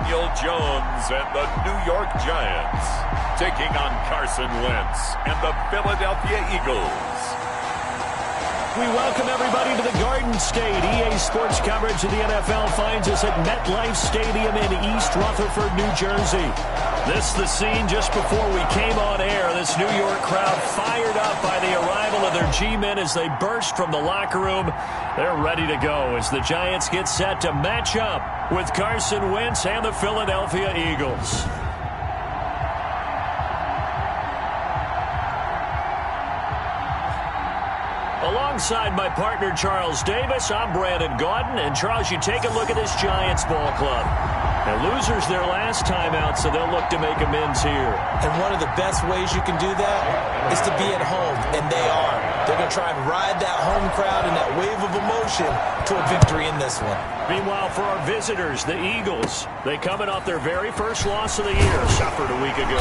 Daniel Jones and the New York Giants taking on Carson Wentz and the Philadelphia Eagles. We welcome everybody to the Garden State. EA Sports coverage of the NFL finds us at MetLife Stadium in East Rutherford, New Jersey. This is the scene just before we came on air. This New York crowd fired up by the arrival of their G-men as they burst from the locker room. They're ready to go as the Giants get set to match up with Carson Wentz and the Philadelphia Eagles. Alongside my partner, Charles Davis, I'm Brandon Gaudin. And, Charles, you take a look at this Giants ball club. Now, losers their last time out, so they'll look to make amends here. And one of the best ways you can do that is to be at home, and they are. They're going to try and ride that home crowd and that wave of emotion to a victory in this one. Meanwhile, for our visitors, the Eagles, they coming off their very first loss of the year, suffered a week ago.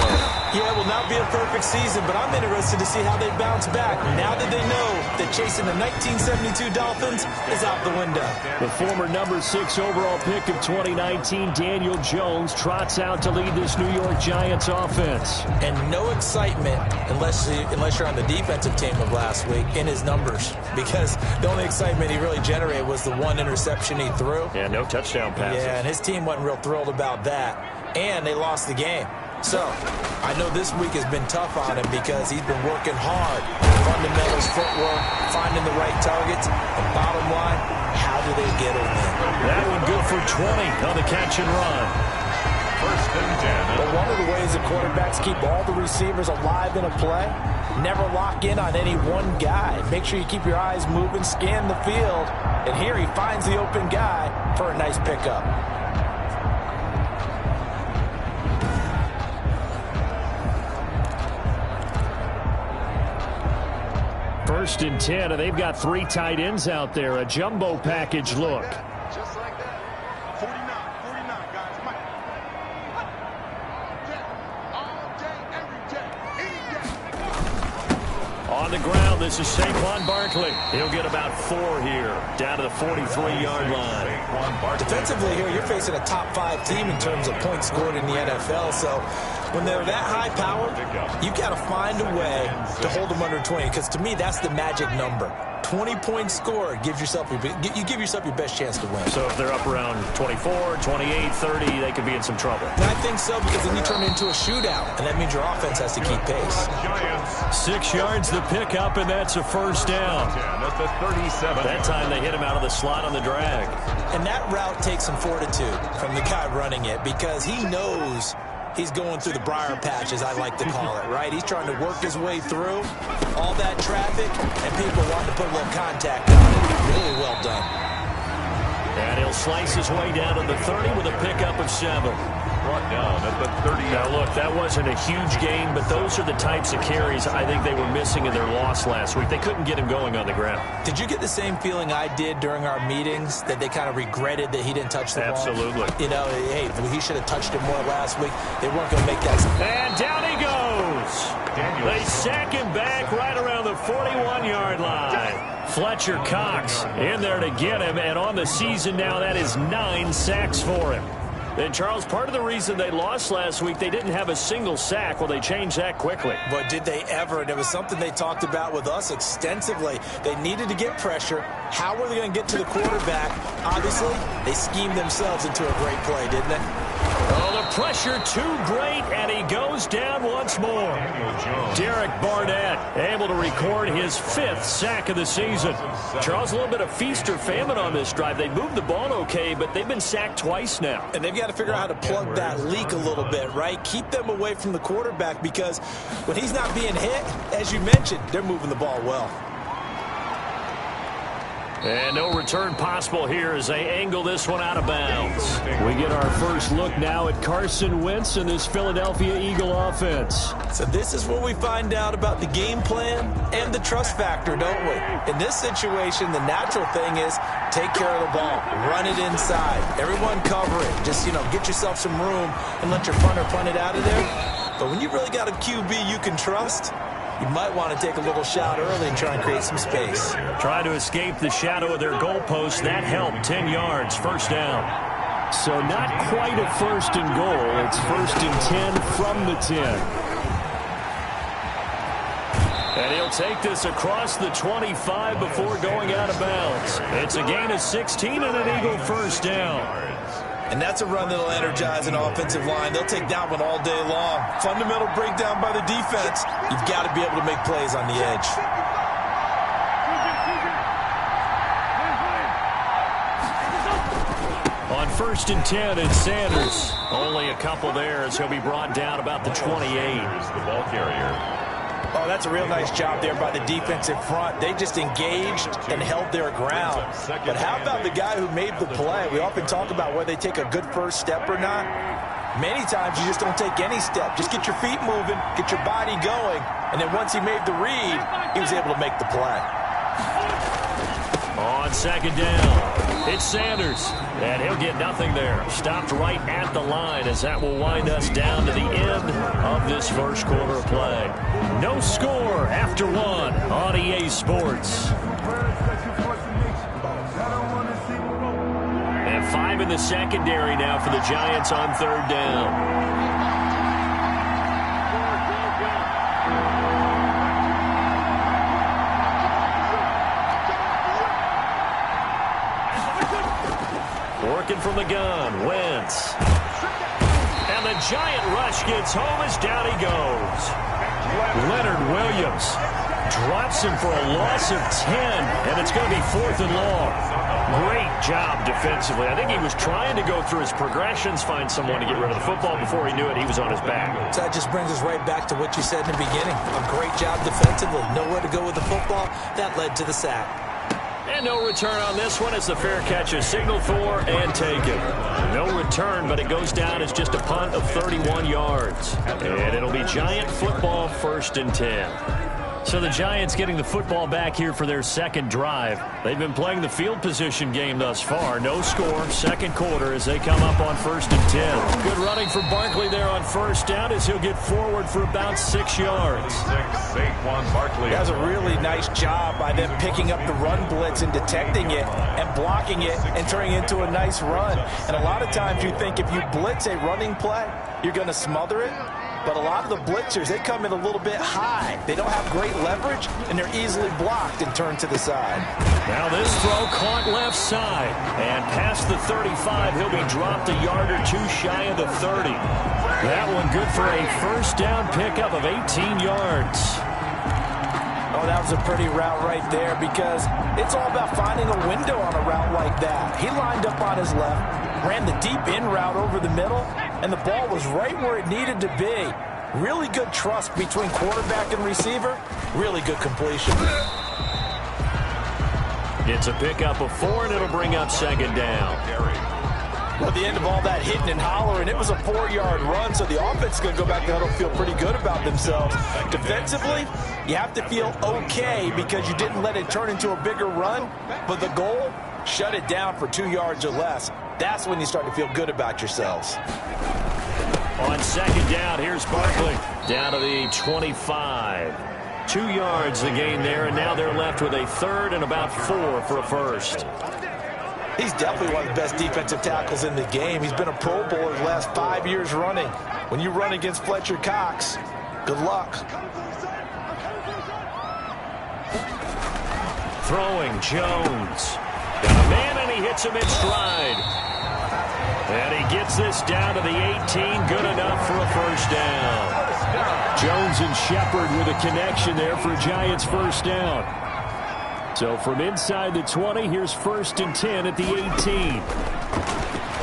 Yeah, it will not be a perfect season, but I'm interested to see how they bounce back now that they know that chasing the 1972 Dolphins is out the window. The former number 6 overall pick of 2019, Daniel Jones, trots out to lead this New York Giants offense. And no excitement unless you're on the defensive team of last week in his numbers, because the only excitement he really generated was the one interception he threw. Yeah, no touchdown passes. Yeah, and his team wasn't real thrilled about that, and they lost the game. So, I know this week has been tough on him because he's been working hard. Fundamentals, footwork, finding the right targets. And bottom line, how do they get him in? That one good for 20 on the catch and run. First and 10. But one of the ways that quarterbacks keep all the receivers alive in a play, never lock in on any one guy. Make sure you keep your eyes moving, scan the field. And here he finds the open guy for a nice pickup. First and 10, and they've got 3 tight ends out there. A jumbo package look. Just like that. 49, guys. Mike. All day, every day, any day. On the ground, this is Saquon Barkley. He'll get about 4 here, down to the 43-yard line. Defensively here, you're facing a top 5 team in terms of points scored in the NFL, so when they're that high powered, you've got to find a way to hold them under 20, because to me, that's the magic number. 20 points scored, you give yourself your best chance to win. So if they're up around 24, 28, 30, they could be in some trouble. And I think so, because then you turn it into a shootout, and that means your offense has to keep pace. 6 yards the pickup, and that's a first down. At the 37. That time they hit him out of the slot on the drag. And that route takes some fortitude from the guy running it, because he knows he's going through the briar patch, as I like to call it, right? He's trying to work his way through all that traffic, and people want to put a little contact on it. Really well done. And he'll slice his way down to the 30 with a pickup of 7. Brought down at the 30. Now, look, that wasn't a huge gain, but those are the types of carries I think they were missing in their loss last week. They couldn't get him going on the ground. Did you get the same feeling I did during our meetings, that they kind of regretted that he didn't touch the ball? Absolutely. You know, hey, he should have touched it more last week. They weren't going to make that. And down he goes. They sack him back right around the 41-yard line. Fletcher Cox in there to get him, and on the season now, that is 9 sacks for him. And, Charles, part of the reason they lost last week, they didn't have a single sack. Well, they changed that quickly. But did they ever? And it was something they talked about with us extensively. They needed to get pressure. How were they going to get to the quarterback? Obviously, they schemed themselves into a great play, didn't they? Oh, the pressure too great, and he goes down once more. Derek Barnett able to record his 5th sack of the season. Charles, a little bit of feast or famine on this drive. They moved the ball okay, but they've been sacked twice now. And they've got to figure out how to plug that leak a little bit, right? Keep them away from the quarterback, because when he's not being hit, as you mentioned, they're moving the ball well. And no return possible here as they angle this one out of bounds. We get our first look now at Carson Wentz and this Philadelphia Eagle offense. So this is where we find out about the game plan and the trust factor, don't we? In this situation, the natural thing is take care of the ball, run it inside, everyone cover it. Just, get yourself some room and let your punter punt it out of there. But when you really got a QB you can trust, you might want to take a little shot early and try and create some space. Trying to escape the shadow of their goalpost. That helped. 10 yards. First down. So not quite a first and goal. It's first and 10 from the 10. And he'll take this across the 25 before going out of bounds. It's a gain of 16 and an Eagle first down. And that's a run that'll energize an offensive line. They'll take that one all day long. Fundamental breakdown by the defense. You've got to be able to make plays on the edge. On first and 10, it's Sanders. Only a couple there as he'll be brought down about the 28. Here's the ball carrier. Oh, that's a real nice job there by the defensive front. They just engaged and held their ground. But how about the guy who made the play? We often talk about whether they take a good first step or not. Many times you just don't take any step. Just get your feet moving, get your body going, and then once he made the read, he was able to make the play. On second down, it's Sanders, and he'll get nothing there. Stopped right at the line as that will wind us down to the end of this first quarter of play. No score after one on EA Sports. And 5 in the secondary now for the Giants on third down. Working from the gun, Wentz. And the giant rush gets home as down he goes. Leonard Williams drops him for a loss of 10, and it's going to be 4th and long. Great job defensively. I think he was trying to go through his progressions, find someone to get rid of the football. Before he knew it, he was on his back. So that just brings us right back to what you said in the beginning. A great job defensively. Nowhere to go with the football. That led to the sack. And no return on this one as the fair catch is signaled for and taken. No return, but it goes down as just a punt of 31 yards. And it'll be Giant football, first and 10. So the Giants getting the football back here for their second drive. They've been playing the field position game thus far. No score, second quarter as they come up on first and 10. Good running for Barkley there on first down as he'll get forward for about 6 yards. Saquon Barkley. That was a really nice job by them picking up the run blitz and detecting it and blocking it and turning it into a nice run. And a lot of times you think if you blitz a running play, you're going to smother it. But a lot of the blitzers, they come in a little bit high. They don't have great leverage, and they're easily blocked and turned to the side. Now this throw caught left side. And past the 35, he'll be dropped a yard or two shy of the 30. That one good for a first down pickup of 18 yards. Oh, that was a pretty route right there because it's all about finding a window on a route like that. He lined up on his left, ran the deep in route over the middle, and the ball was right where it needed to be. Really good trust between quarterback and receiver. Really good completion. It's a pickup of 4, and it'll bring up second down. Well, at the end of all that hitting and hollering, it was a 4-yard run, so the offense is going to go back there and feel pretty good about themselves. Defensively, you have to feel okay because you didn't let it turn into a bigger run, but the goal, shut it down for 2 yards or less. That's when you start to feel good about yourselves. On second down, here's Barkley down to the 25. 2 yards the gain there, and now they're left with a third and about 4 for a first. He's definitely one of the best defensive tackles in the game. He's been a Pro Bowler the last 5 years running. When you run against Fletcher Cox, good luck. Throwing, Jones. Got a man, and he hits him in stride. And he gets this down to the 18. Good enough for a first down. Jones and Shepard with a connection there for Giants first down. So from inside the 20, here's first and 10 at the 18.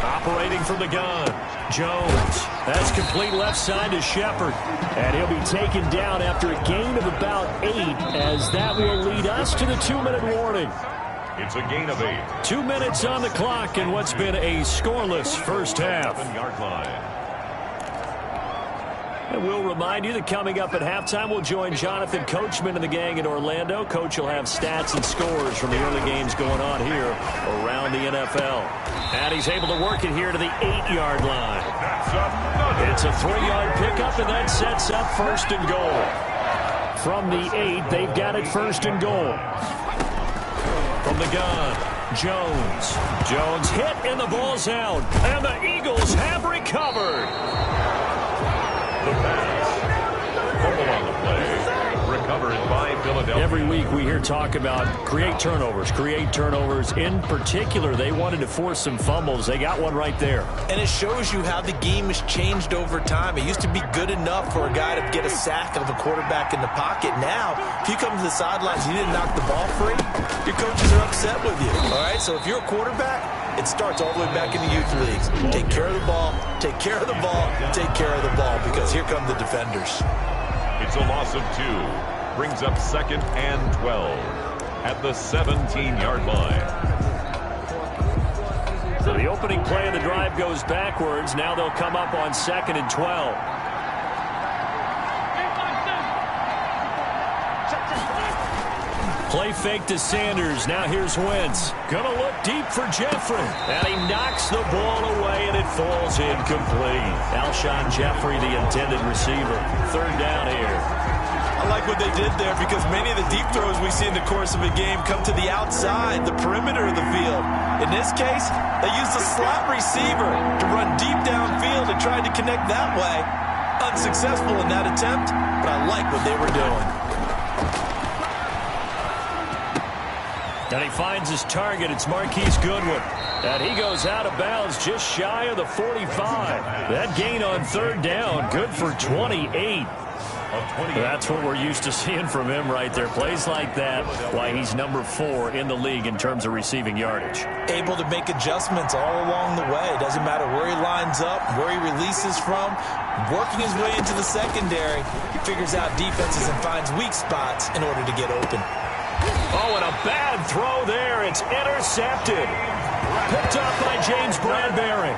Operating from the gun, Jones. That's complete left side to Shepard. And he'll be taken down after a gain of about 8, as that will lead us to the 2-minute warning. It's a gain of 8. 2 minutes on the clock in what's been a scoreless first half. 7-yard line. And we'll remind you that coming up at halftime, we'll join Jonathan Coachman and the gang in Orlando. Coach will have stats and scores from the early games going on here around the NFL. And he's able to work it here to the 8-yard line. It's a 3-yard pickup, and that sets up first and goal. From the 8, they've got it first and goal. From the gun, Jones hit and the ball's out. And the Eagles have recovered. The pass. Fumble on the play. Recovered by Philadelphia. Every week we hear talk about create turnovers. In particular, they wanted to force some fumbles. They got one right there. And it shows you how the game has changed over time. It used to be good enough for a guy to get a sack of a quarterback in the pocket. Now, if you come to the sidelines, you didn't knock the ball free, your coaches are upset with you. All right, so if you're a quarterback, it starts all the way back in the youth leagues. Take care of the ball, take care of the ball, take care of the ball, because here come the defenders. It's a loss of 2. Brings up 2nd and 12 at the 17-yard line. So the opening play of the drive goes backwards. Now they'll come up on 2nd and 12. Play fake to Sanders. Now here's Wentz. Gonna look deep for Jeffrey. And he knocks the ball away, and it falls incomplete. Alshon Jeffrey, the intended receiver. 3rd down here. I like what they did there, because many of the deep throws we see in the course of a game come to the outside, the perimeter of the field. In this case, they used a slot receiver to run deep downfield and tried to connect that way. Unsuccessful in that attempt, but I like what they were doing. And he finds his target. It's Marquise Goodwin. And he goes out of bounds just shy of the 45. That gain on 3rd down, good for 28. That's what we're used to seeing from him right there. Plays like that, why he's number 4 in the league in terms of receiving yardage. Able to make adjustments all along the way. Doesn't matter where he lines up, where he releases from. Working his way into the secondary, figures out defenses and finds weak spots in order to get open. Oh, and a bad throw there. It's intercepted. Picked up by James Bradbury.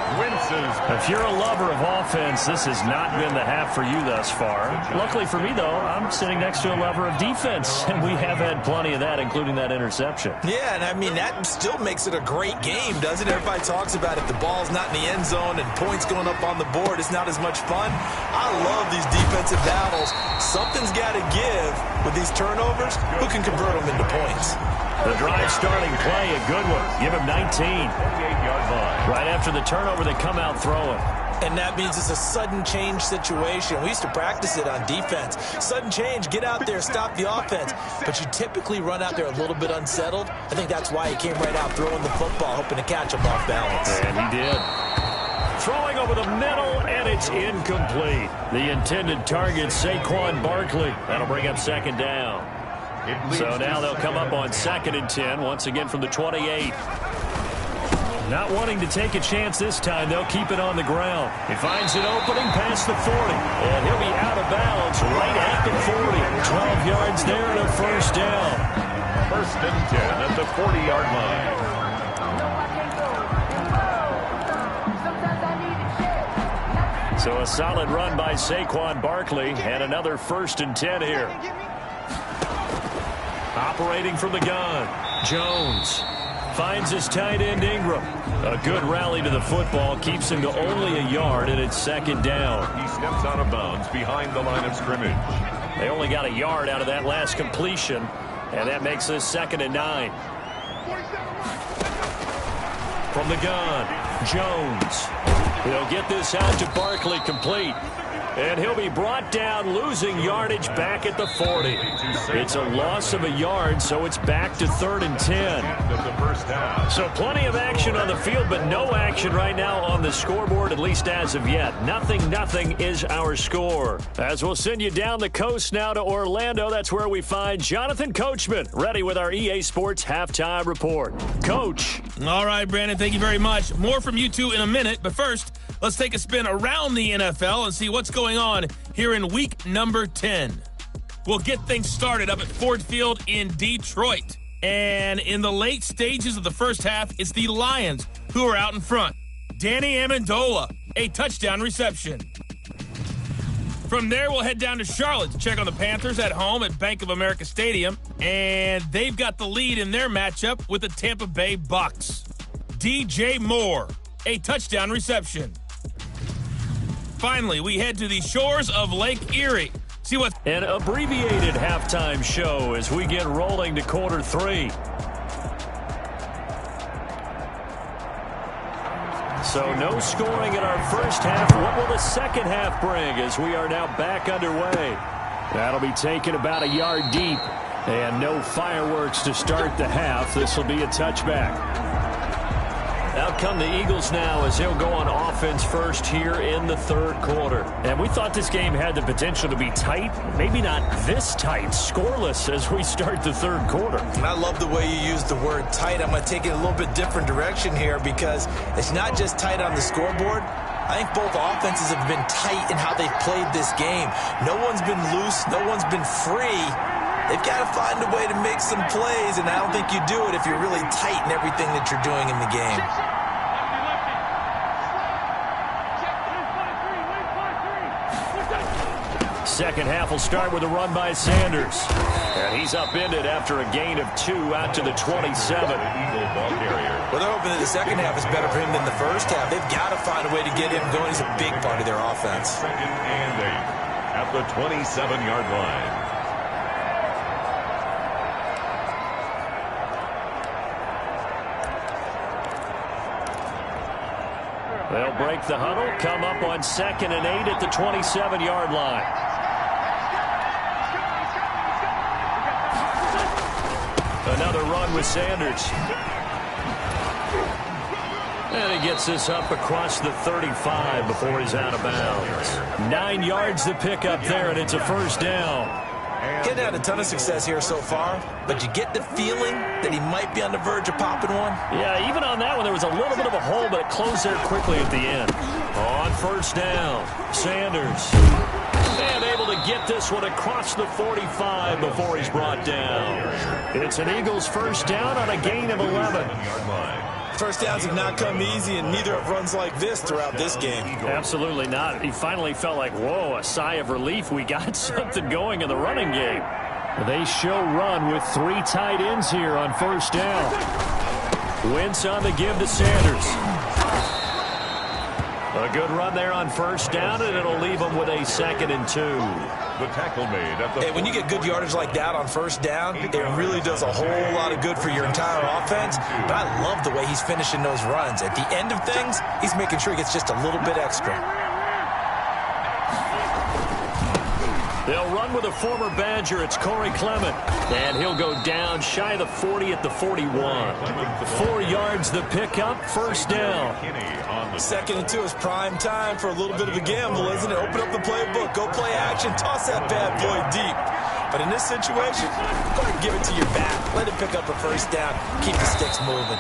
If you're a lover of offense, this has not been the half for you thus far. Luckily for me, though, I'm sitting next to a lover of defense, and we have had plenty of that, including that interception. Yeah, and I mean, that still makes it a great game, doesn't it? Everybody talks about if the ball's not in the end zone and points going up on the board, it's not as much fun. I love these defensive battles. Something's got to give with these turnovers. Who can convert them into points? The drive starting play, a good one. Give him 19. Right after the turnover, they come out throwing. And that means it's a sudden change situation. We used to practice it on defense. Sudden change, get out there, stop the offense. But you typically run out there a little bit unsettled. I think that's why he came right out throwing the football, hoping to catch him off balance. And he did. Throwing over the middle, and it's incomplete. The intended target, Saquon Barkley. That'll bring up 2nd down. So now they'll come up on 2nd and 10, once again from the 28. Not wanting to take a chance this time, they'll keep it on the ground. He finds an opening past the 40, and he'll be out of bounds right at the 40. 12 yards there and a 1st down. 1st and 10 at the 40-yard line. So a solid run by Saquon Barkley, and another 1st and 10 here. Operating from the gun, Jones finds his tight end Ingram. A good rally to the football, keeps him to only a yard, and it's 2nd down. He steps out of bounds behind the line of scrimmage. They only got a yard out of that last completion, and that makes this 2nd and 9. From the gun, Jones. He'll get this out to Barkley, complete. And he'll be brought down, losing yardage back at the 40. It's a loss of a yard, so it's back to 3rd and 10. So plenty of action on the field, but no action right now on the scoreboard, at least as of yet. 0-0 is our score. As we'll send you down the coast now to Orlando, that's where we find Jonathan Coachman, ready with our EA Sports Halftime Report. Coach. All right, Brandon, thank you very much. More from you two in a minute, but first, let's take a spin around the NFL and see what's going on here in week number 10. We'll get things started up at Ford Field in Detroit. And in the late stages of the first half, it's the Lions who are out in front. Danny Amendola, a touchdown reception. From there, we'll head down to Charlotte to check on the Panthers at home at Bank of America Stadium. And they've got the lead in their matchup with the Tampa Bay Bucks. DJ Moore, a touchdown reception. Finally, we head to the shores of Lake Erie. See what an abbreviated halftime show as we get rolling to quarter 3. So no scoring in our first half. What will the second half bring as we are now back underway? That'll be taken about a yard deep. And no fireworks to start the half. This will be a touchback. Out come the Eagles now as they'll go on offense first here in the third quarter. And we thought this game had the potential to be tight. Maybe not this tight, scoreless as we start the third quarter. And I love the way you use the word tight. I'm going to take it a little bit different direction here because it's not just tight on the scoreboard. I think both offenses have been tight in how they've played this game. No one's been loose. No one's been free. They've got to find a way to make some plays, and I don't think you do it if you're really tight in everything that you're doing in the game. Second half will start with a run by Sanders. And he's upended after a gain of 2 out to the 27. Well, they're hoping that the second half is better for him than the first half. They've got to find a way to get him going. He's a big part of their offense. Second and 8 at the 27-yard line. They'll break the huddle, come up on 2nd and 8 at the 27-yard line. Another run with Sanders. And he gets this up across the 35 before he's out of bounds. 9 yards to pick up there, and it's a first down. Getting had a ton of success here so far, but you get the feeling that he might be on the verge of popping one. Yeah, even on that one, there was a little bit of a hole, but it closed there quickly at the end. On first down, Sanders. And able to get this one across the 45 before he's brought down. It's an Eagles first down on a gain of 11. First downs have not come easy, and neither have runs like this throughout this game. Absolutely not. He finally felt like, whoa, a sigh of relief. We got something going in the running game. They show run with 3 tight ends here on first down. Wentz on the give to Sanders. A good run there on first down, and it'll leave them with a 2nd and 2. The tackle made at the Hey, when you get good yardage like that on first down, it really does a whole lot of good for your entire offense. But I love the way he's finishing those runs. At the end of things, he's making sure he gets just a little bit extra. They'll run with a former Badger. It's Corey Clement. And he'll go down shy of the 40 at the 41. 4 yards the pickup, first down. 2nd and 2 is prime time for a little bit of a gamble, isn't it? Open up the playbook, go play action, toss that bad boy deep. But in this situation, go ahead and give it to your back. Let him pick up a first down. Keep the sticks moving.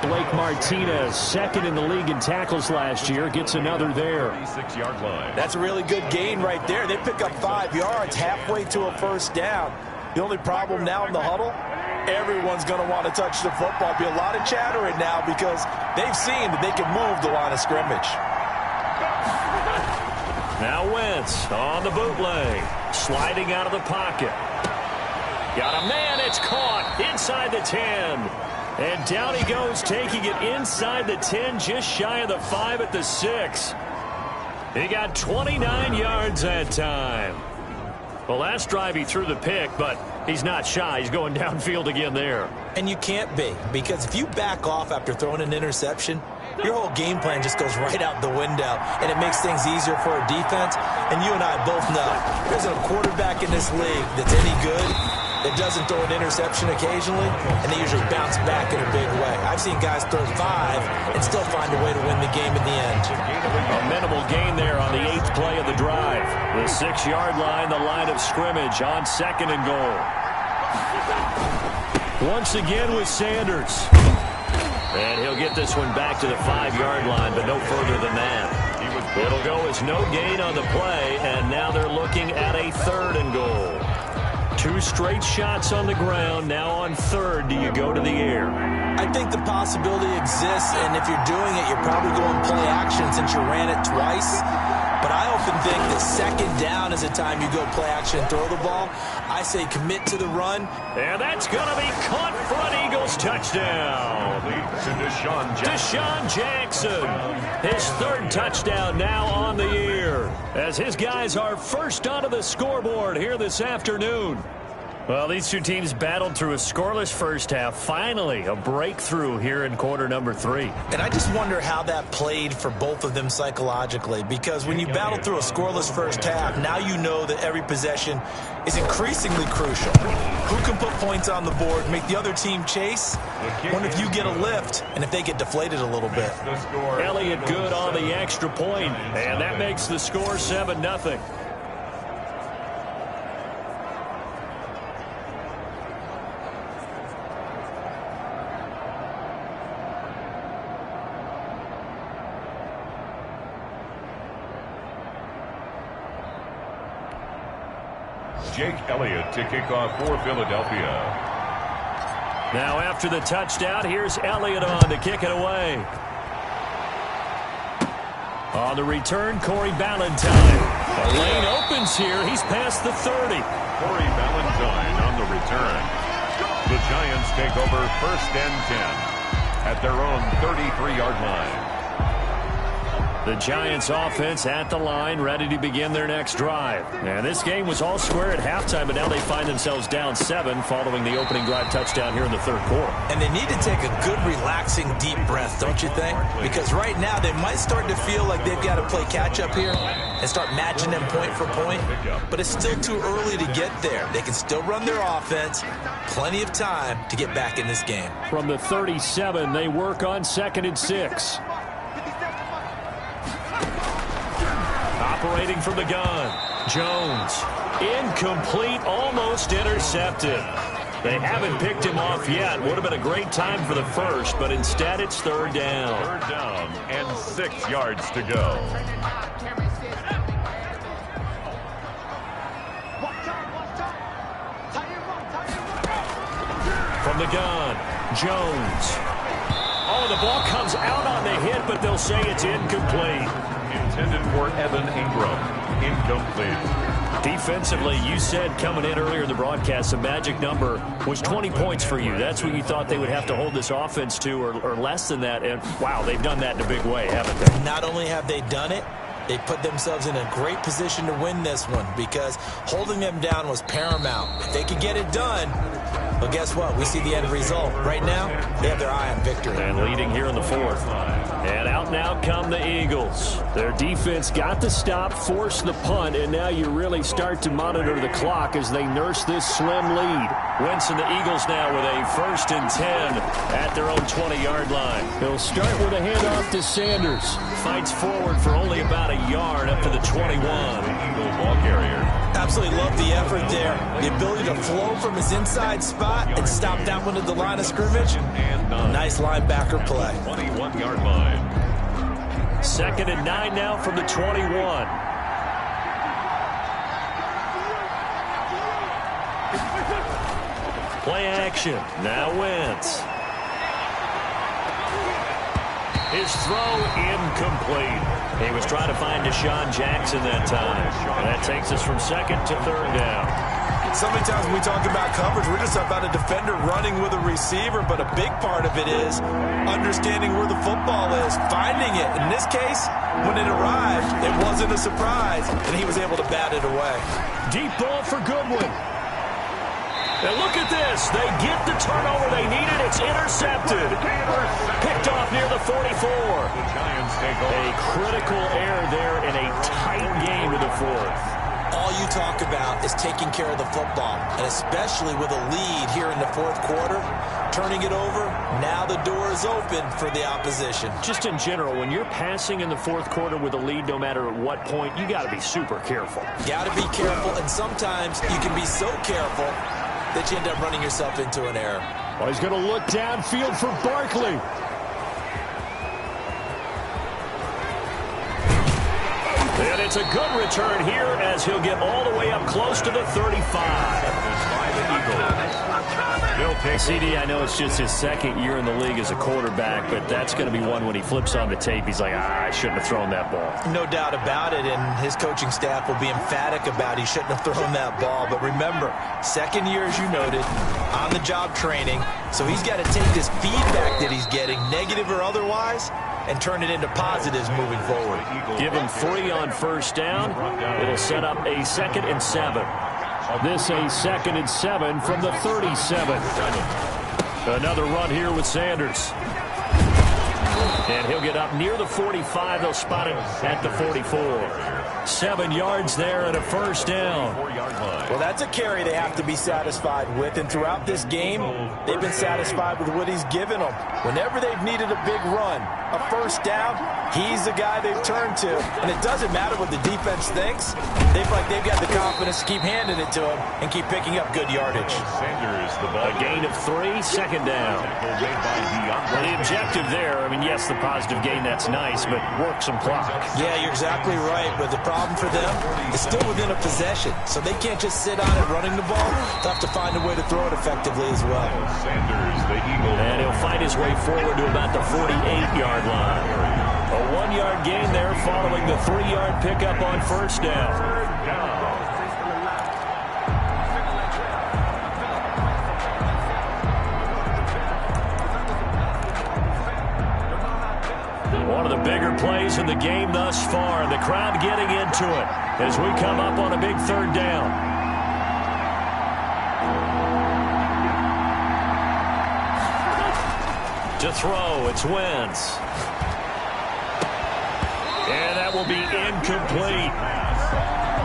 Blake Martinez, 2nd in the league in tackles last year, gets another there. 36-yard line. That's a really good gain right there. They pick up 5 yards halfway to a first down. The only problem now in the huddle, everyone's going to want to touch the football. Be a lot of chattering now because they've seen that they can move the line of scrimmage. Now Wentz on the bootleg, sliding out of the pocket. Got a man, it's caught inside the 10. And down he goes, taking it inside the 10, just shy of the 5 at the 6. He got 29 yards that time. Well, last drive he threw the pick, but he's not shy. He's going downfield again there. And you can't be, because if you back off after throwing an interception, your whole game plan just goes right out the window, and it makes things easier for a defense. And you and I both know there isn't a quarterback in this league that's any good that doesn't throw an interception occasionally, and they usually bounce back in a big way. I've seen guys throw 5 and still find a way to win the game in the end. A minimal gain there on the 8th play of the drive. The 6-yard line, the line of scrimmage on 2nd and goal. Once again with Sanders. And he'll get this one back to the 5-yard line, but no further than that. It'll go as no gain on the play, and now they're looking at a 3rd and goal. 2 straight shots on the ground. Now on 3rd, do you go to the air? I think the possibility exists, and if you're doing it, you're probably going play action since you ran it twice. But I often think that 2nd down is the time you go play action and throw the ball. I say commit to the run. And that's going to be caught for an Eagles touchdown. Deshaun Jackson. His 3rd touchdown now on the year, as his guys are first onto the scoreboard here this afternoon. Well, these two teams battled through a scoreless first half. Finally, a breakthrough here in quarter number 3. And I just wonder how that played for both of them psychologically, because when you battle through a scoreless first half, now you know that every possession is increasingly crucial. Who can put points on the board, make the other team chase? Wonder if you get a lift and if they get deflated a little bit. Elliott good on the extra point, and that makes the score 7-0. Jake Elliott to kick off for Philadelphia. Now after the touchdown, here's Elliott on to kick it away. On the return, Corey Ballantyne. The lane opens here. He's past the 30. Corey Ballantyne on the return. The Giants take over 1st and 10 at their own 33-yard line. The Giants offense at the line, ready to begin their next drive. And this game was all square at halftime, but now they find themselves down 7 following the opening drive touchdown here in the 3rd quarter. And they need to take a good, relaxing, deep breath, don't you think? Because right now they might start to feel like they've got to play catch-up here and start matching them point for point. But it's still too early to get there. They can still run their offense. Plenty of time to get back in this game. From the 37, they work on 2nd and 6. Operating from the gun, Jones. Incomplete, almost intercepted. They haven't picked him off yet. Would have been a great time for the first, but instead it's 3rd down. 3rd down and 6 yards to go. From the gun, Jones. Oh, the ball comes out on the hit, but they'll say it's incomplete. Intended for Evan Ingram. Incomplete. Defensively, you said coming in earlier in the broadcast, the magic number was 20 points for you. That's what you thought they would have to hold this offense to, or less than that. And, wow, they've done that in a big way, haven't they? Not only have they done it, they put themselves in a great position to win this one because holding them down was paramount. If they could get it done, well, guess what? We see the end result. Right now, they have their eye on victory. And leading here in the 4th. And out now come the Eagles. Their defense got the stop, forced the punt, and now you really start to monitor the clock as they nurse this slim lead. Wentz and the Eagles now with a 1st and 10 at their own 20-yard line. They'll start with a handoff to Sanders. Fights forward for only about a yard up to the 21. Eagle ball carrier. Absolutely love the effort there. The ability to flow from his inside spot and stop that one at the line of scrimmage. Nice linebacker play. 21-yard line. 2nd and 9 now from the 21. Play action. Now Wentz. His throw incomplete. He was trying to find Deshaun Jackson that time. And that takes us from 2nd to 3rd down. So many times when we talk about coverage, we're just about a defender running with a receiver, but a big part of it is understanding where the football is, finding it. In this case, when it arrived, it wasn't a surprise, and he was able to bat it away. Deep ball for Goodwin. And look at this. They get the turnover they needed. It's intercepted. Picked off near the 44. The Giants take over. A critical error there in a tight game to the 4th. All you talk about is taking care of the football, and especially with a lead here in the 4th quarter, turning it over, now the door is open for the opposition. Just in general, when you're passing in the 4th quarter with a lead, no matter at what point, you got to be super careful. Got to be careful, and sometimes you can be so careful that you end up running yourself into an error. Well, he's going to look downfield for Barkley. And it's a good return here as he'll get all the way up close to the 35. CD, I know it's just his 2nd year in the league as a quarterback, but that's going to be one when he flips on the tape. He's like, I shouldn't have thrown that ball. No doubt about it, and his coaching staff will be emphatic about he shouldn't have thrown that ball. But remember, 2nd year, as you noted, on-the-job training, so he's got to take this feedback that he's getting, negative or otherwise, and turn it into positives moving forward. Give him 3 on 1st down. It'll set up a 2nd and 7. This a 2nd and 7 from the 37. Another run here with Sanders. And he'll get up near the 45. They'll spot him at the 44. 7 yards there and a first down. Well, that's a carry they have to be satisfied with. And throughout this game, they've been satisfied with what he's given them. Whenever they've needed a big run, a first down, he's the guy they've turned to. And it doesn't matter what the defense thinks. They've got the confidence to keep handing it to him and keep picking up good yardage. A gain of 3, 2nd down. Well, the objective there, I mean, yes, the positive gain, that's nice, but work some clock. Yeah, you're exactly right. But the problem for them is still within a possession. So they can't just sit on it running the ball. They'll have to find a way to throw it effectively as well. And he'll find his way forward to about the 48-yard line. A 1-yard gain there following the 3-yard pickup on first down. One of the bigger plays in the game thus far, and the crowd getting into it as we come up on a big 3rd down. To throw, it's Wentz. And that will be incomplete.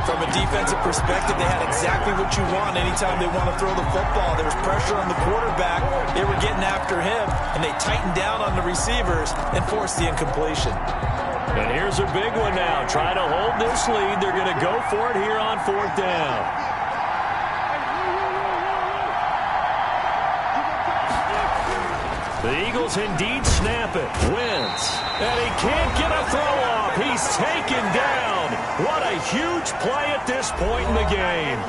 From a defensive perspective, they had exactly what you want anytime they want to throw the football. There was pressure on the quarterback. They were getting after him, and they tightened down on the receivers and forced the incompletion. And here's a big one now. Try to hold this lead. They're going to go for it here on 4th down. The Eagles indeed snap it. Wentz. And he can't get a throw off. He's taken down. What a huge play at this point in the game.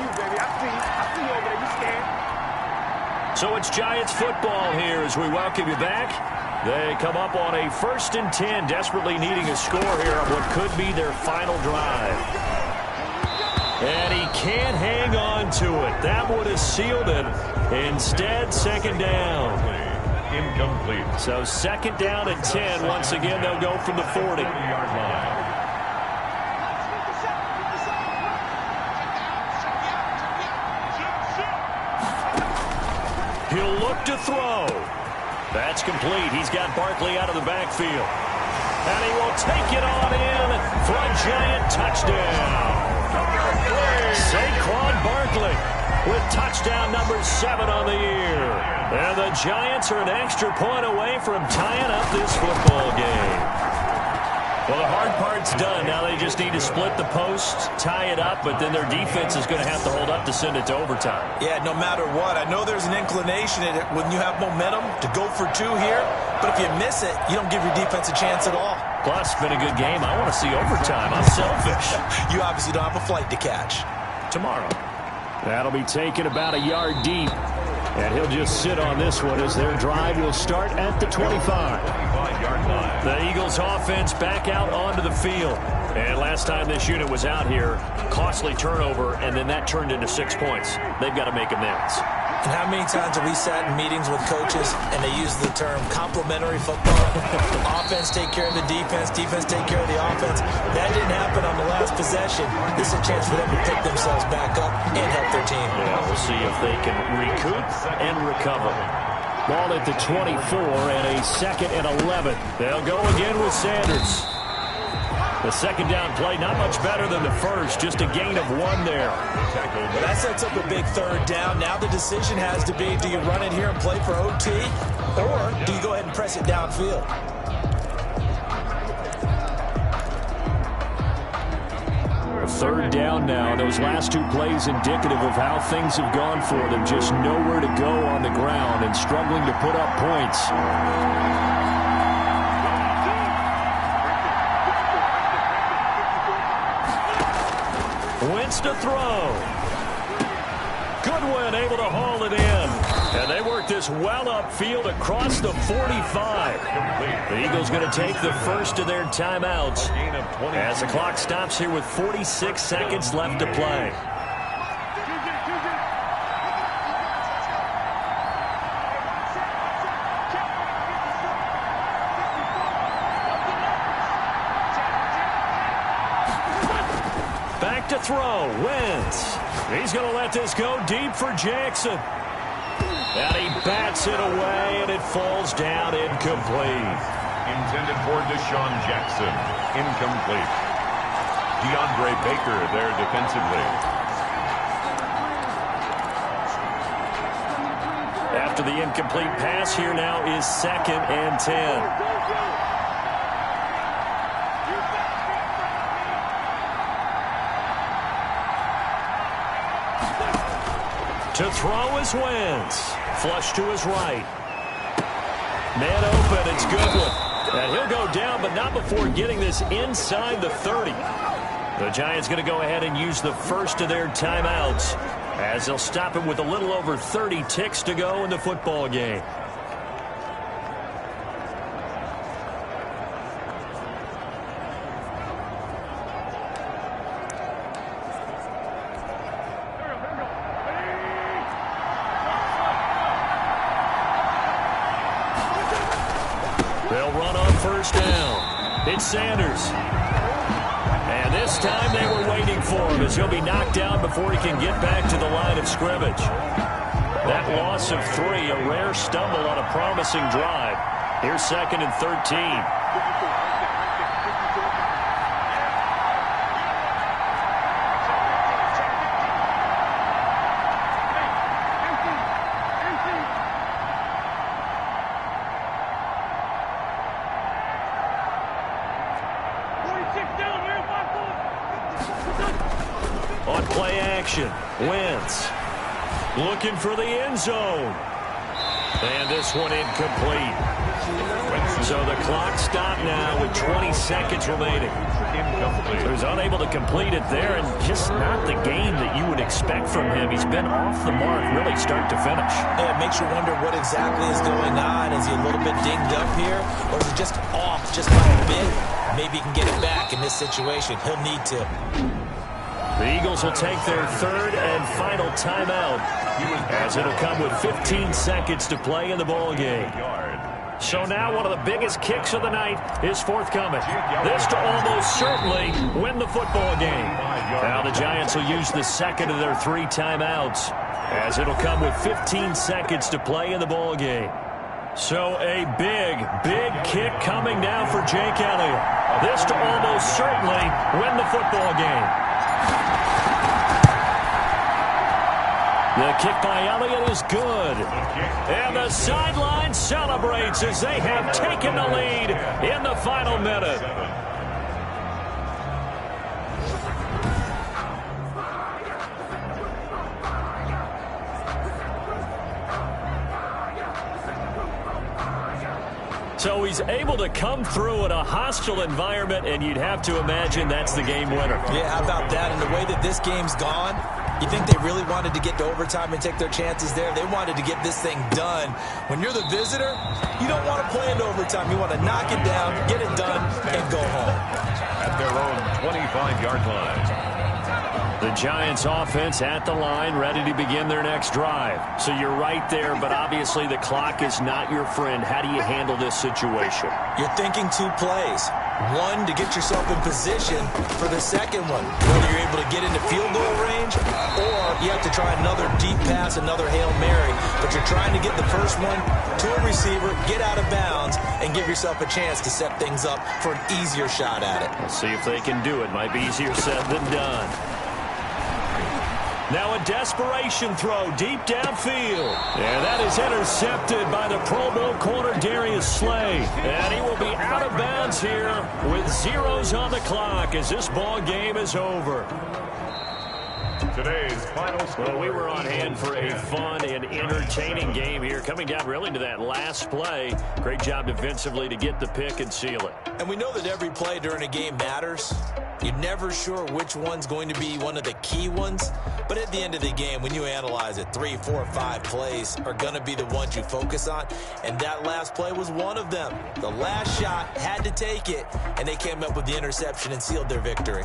So it's Giants football here as we welcome you back. They come up on a 1st and 10, desperately needing a score here on what could be their final drive. And he can't hang on to it. That would have sealed it. Instead, 2nd down. Incomplete. So 2nd down and 10. Once again, they'll go from the 40-yard line. He'll look to throw. That's complete. He's got Barkley out of the backfield. And he will take it on in for a Giant touchdown. Saquon Barkley with touchdown number 7 on the year. And the Giants are an extra point away from tying up this football game. Well, the hard part's done. Now they just need to split the post, tie it up, but then their defense is going to have to hold up to send it to overtime. Yeah, no matter what. I know there's an inclination in it when you have momentum to go for 2 here, but if you miss it, you don't give your defense a chance at all. Plus, it's been a good game. I want to see overtime. I'm selfish. You obviously don't have a flight to catch. Tomorrow. That'll be taken about a yard deep. And he'll just sit on this one as their drive will start at the 25-yard line. The Eagles offense back out onto the field. And last time this unit was out here, costly turnover, and then that turned into 6 points. They've got to make amends. And how many times have we sat in meetings with coaches and they use the term complementary football? Offense take care of the defense, defense take care of the offense. That didn't happen on the last possession. This is a chance for them to pick themselves back up and help their team. Yeah, we'll see if they can recoup and recover. Ball at the 24 and a 2nd and 11. They'll go again with Sanders. The 2nd down play, not much better than the first, just a gain of 1 there. Well, that sets up a big 3rd down. Now the decision has to be, do you run it here and play for OT, or do you go ahead and press it downfield? 3rd down now. Those last 2 plays indicative of how things have gone for them. Just nowhere to go on the ground and struggling to put up points. Wentz to throw. Goodwin able to haul it in. And they work this well upfield across the 45. The Eagles going to take the first of their timeouts as the clock stops here with 46 seconds left to play. Back to throw. Wentz. He's going to let this go deep for Jackson. And he bats it away, and it falls down incomplete. Intended for Deshaun Jackson. Incomplete. DeAndre Baker there defensively. After the incomplete pass, here now is 2nd and 10. To throw is Wentz. Flush to his right. Man open, it's Goodwin. And he'll go down, but not before getting this inside the 30. The Giants going to go ahead and use the first of their timeouts, as they'll stop him with a little over 30 ticks to go in the football game. They'll run on first down. It's Sanders. And this time they were waiting for him, as he'll be knocked down before he can get back to the line of scrimmage. That loss of 3, a rare stumble on a promising drive. Here's 2nd and 13. On play action, Wentz looking for the end zone. And this one incomplete. So the clock stopped now with 20 seconds remaining. So he's unable to complete it there, and just not the game that you would expect from him. He's been off the mark really start to finish. Yeah, it makes you wonder what exactly is going on. Is he a little bit dinged up here, or is he just off just by a bit? Maybe he can get it back in this situation. He'll need to. The Eagles will take their 3rd and final timeout, as it'll come with 15 seconds to play in the ball game. So now one of the biggest kicks of the night is forthcoming. This to almost certainly win the football game. Now the Giants will use the 2nd of their 3 timeouts, as it'll come with 15 seconds to play in the ball game. So a big kick coming now for Jake Elliott. This to almost certainly win the football game. The kick by Elliott is good. And the sideline celebrates as they have taken the lead in the final minute. So he's able to come through in a hostile environment, and you'd have to imagine that's the game winner. Yeah, how about that? And the way that this game's gone, you think they really wanted to get to overtime and take their chances there? They wanted to get this thing done. When you're the visitor, you don't want to play into overtime. You want to knock it down, get it done, and go home. At their own 25-yard line. The Giants offense at the line, ready to begin their next drive. So you're right there, but obviously the clock is not your friend. How do you handle this situation? You're thinking 2 plays. One, to get yourself in position for the second one, whether you're able to get into field goal range, or you have to try another deep pass, another Hail Mary. But you're trying to get the first one to a receiver, get out of bounds, and give yourself a chance to set things up for an easier shot at it. Let's see if they can do it. Might be easier said than done. Now a desperation throw deep downfield. And that is intercepted by the Pro Bowl corner Darius Slay. And he will be out of bounds here with zeros on the clock as this ball game is over. Today's final score. Well, we were on hand for a fun and entertaining game here. Coming down really to that last play. Great job defensively to get the pick and seal it. And we know that every play during a game matters. You're never sure which one's going to be one of the key ones. But at the end of the game, when you analyze it, 3, 4, 5 plays are going to be the ones you focus on. And that last play was one of them. The last shot had to take it, and they came up with the interception and sealed their victory.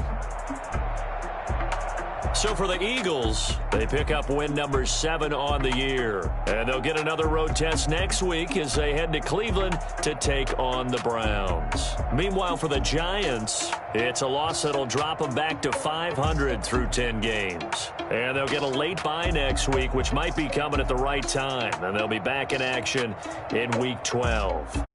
So for the Eagles, they pick up win number 7 on the year. And they'll get another road test next week as they head to Cleveland to take on the Browns. Meanwhile, for the Giants, It's a loss that'll drop them back to 500 through 10 games. And they'll get a late bye next week, which might be coming at the right time. And they'll be back in action in Week 12.